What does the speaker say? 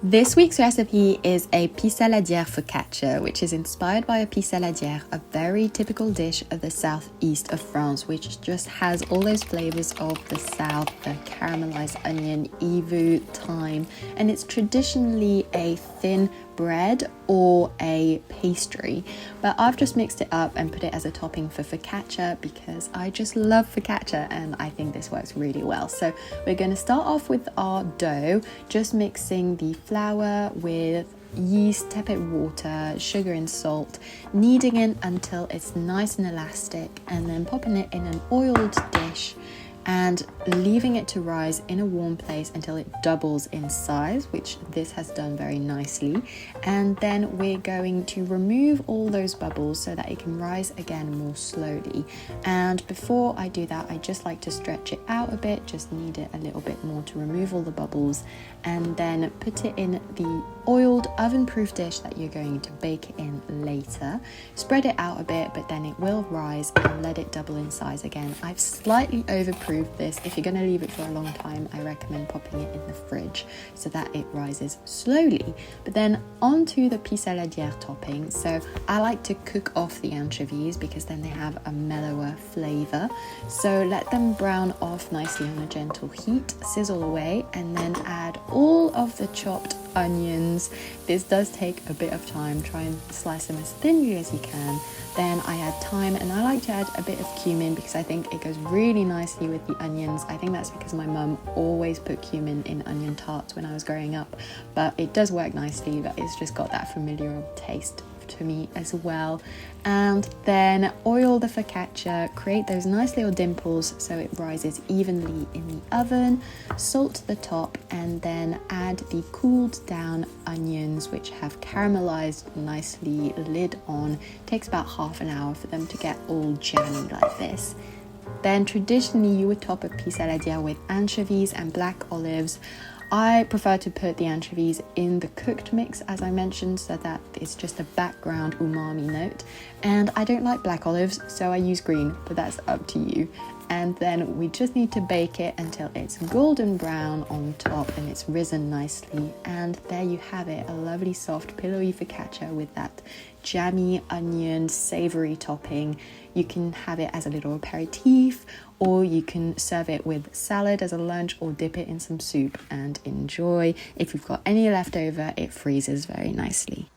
This week's recipe is a pissaladière focaccia, which is inspired by a pissaladière, a very typical dish of the southeast of France, which just has all those flavors of the south, the caramelized onion, evu, thyme, and it's traditionally a thin bread or a pastry, but I've just mixed it up and put it as a topping for focaccia because I just love focaccia and I think this works really well. So we're going to start off with our dough, just mixing the flour with yeast, tepid water, sugar and salt, kneading it until it's nice and elastic, and then popping it in an oiled dish and leaving it to rise in a warm place until it doubles in size, which this has done very nicely. And then we're going to remove all those bubbles so that it can rise again more slowly. And before I do that, I just like to stretch it out a bit, just knead it a little bit more to remove all the bubbles, and then put it in the oiled oven-proof dish that you're going to bake it in later. Spread it out a bit, but then it will rise and let it double in size again. I've slightly overproofed this. If you're going to leave it for a long time, I recommend popping it in the fridge so that it rises slowly. But then onto the pissaladière topping. So I like to cook off the anchovies because then they have a mellower flavor. So let them brown off nicely on a gentle heat, sizzle away, and then add all of the chopped onions. This does take a bit of time. Try and slice them as thinly as you can. Then I add thyme, and I like to add a bit of cumin because I think it goes really nicely with the onions. I think that's because my mum always put cumin in onion tarts when I was growing up, but it does work nicely, but it's just got that familiar taste to me as well. And then oil the focaccia, create those nice little dimples so it rises evenly in the oven, salt the top, and then add the cooled down onions, which have caramelized nicely, lid on. Takes about half an hour for them to get all jammy like this. Then traditionally you would top a pissaladière with anchovies and black olives. I prefer to put the anchovies in the cooked mix, as I mentioned, so that it's just a background umami note. And I don't like black olives, so I use green, but that's up to you. And then we just need to bake it until it's golden brown on top and it's risen nicely. And there you have it, a lovely soft pillowy focaccia with that jammy onion savory topping. You can have it as a little aperitif, or you can serve it with salad as a lunch, or dip it in some soup and enjoy. If you've got any left over, it freezes very nicely.